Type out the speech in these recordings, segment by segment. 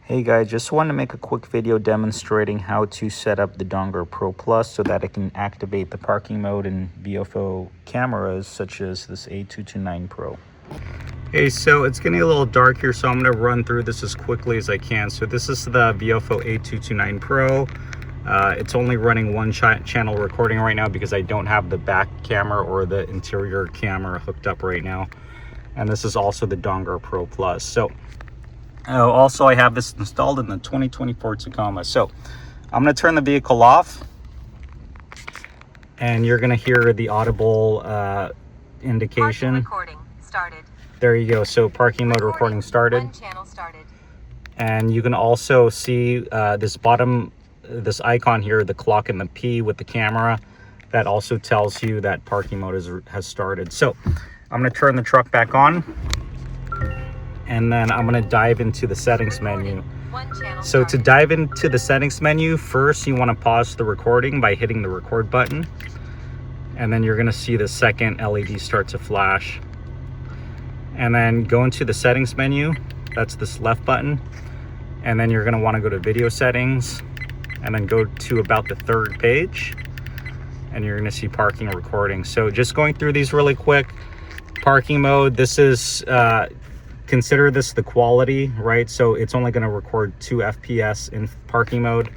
Hey guys, just wanted to make a quick video demonstrating how to set up the Dongar Pro Plus so that it can activate the parking mode in Viofo cameras such as this A229 Pro. Hey, so it's getting a little dark here, so I'm going to run through this as quickly as I can. So this is the Viofo A229 Pro. It's only running one channel recording right now because I don't have the back camera or the interior camera hooked up right now. And this is also the Dongar Pro Plus. So also, I have this installed in the 2024 Tacoma. So I'm going to turn the vehicle off, and you're going to hear the audible indication. Parking recording started. There you go. So parking mode recording started. One channel started. And you can also see this icon here, the clock and the P with the camera. That also tells you that parking mode has started. So I'm going to turn the truck back on. And then I'm going to dive into the settings menu. So to dive into the settings menu, first you want to pause the recording by hitting the record button. And then you're going to see the second LED start to flash. And then go into the settings menu. That's this left button. And then you're going to want to go to video settings. And then go to about the third page. And you're going to see parking recording. So just going through these really quick. Parking mode, this is... consider this the quality, right? So it's only going to record 2 FPS in parking mode.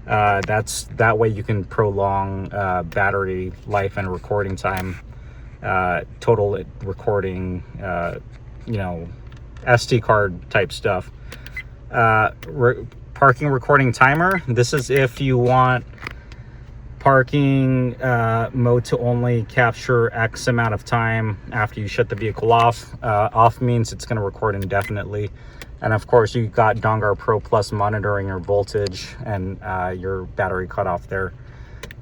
That way you can prolong battery life and recording time, total recording, SD card type stuff. Parking recording timer. This is if you want parking mode to only capture X amount of time after you shut the vehicle off. Off means it's going to record indefinitely. And of course, you got Dongar Pro Plus monitoring your voltage and your battery cutoff there.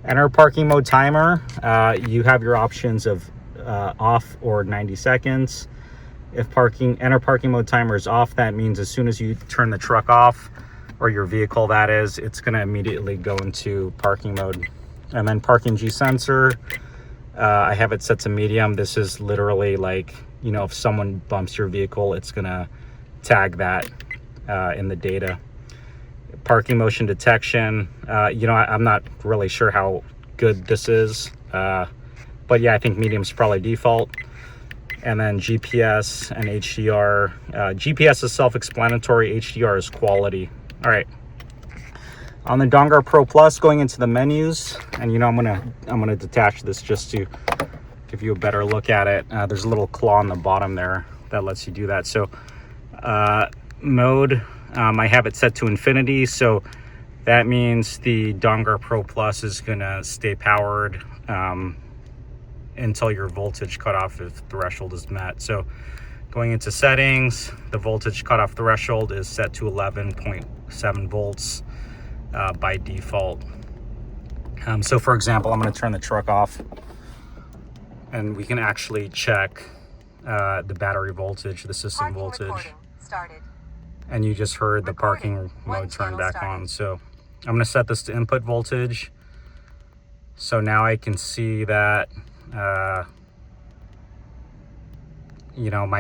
Enter parking mode timer. You have your options of off or 90 seconds. If enter parking mode timer is off, that means as soon as you turn the truck off, or your vehicle that is, it's going to immediately go into parking mode. And then parking G sensor, I have it set to medium. This is literally like, if someone bumps your vehicle, it's gonna tag that in the data. Parking motion detection, I'm not really sure how good this is, but yeah, I think medium's probably default. And then GPS and HDR. GPS is self-explanatory, HDR is quality. All right. On the Dongar Pro Plus, going into the menus, and I'm gonna detach this just to give you a better look at it. There's a little claw on the bottom there that lets you do that. So mode, I have it set to infinity, so that means the Dongar Pro Plus is gonna stay powered until your voltage cutoff threshold is met. So going into settings, the voltage cutoff threshold is set to 11.7 volts. By default. So for example, I'm going to turn the truck off and we can actually check the battery voltage, the system voltage. And you just heard the parking mode turn back on. So I'm going to set this to input voltage. So now I can see that my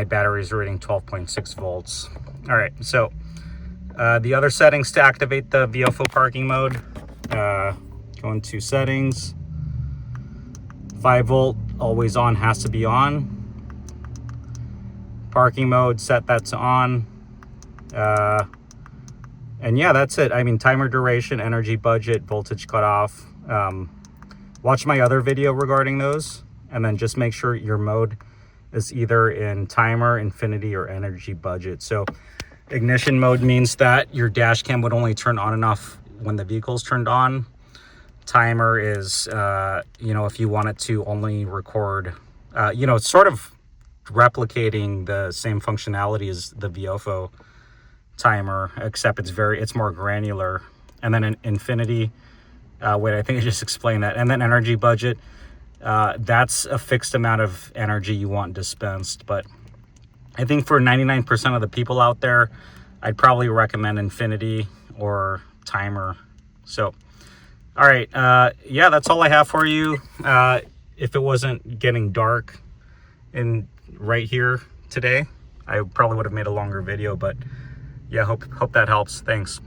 battery is reading 12.6 volts. All right, so the other settings to activate the Viofo parking mode, go into settings, 5 volt, always on, has to be on. Parking mode, set that to on. And yeah, that's it. I mean, timer duration, energy budget, voltage cutoff. Watch my other video regarding those, and then just make sure your mode is either in timer, infinity, or energy budget. So ignition mode means that your dash cam would only turn on and off when the vehicle's turned on. Timer is, if you want it to only record, it's sort of replicating the same functionality as the Viofo timer, except it's more granular. And then in infinity, I think I just explained that. And then energy budget, that's a fixed amount of energy you want dispensed, but I think for 99% of the people out there, I'd probably recommend infinity or timer. So, all right. Yeah, that's all I have for you. If it wasn't getting dark right here today, I probably would have made a longer video, but yeah, hope that helps. Thanks.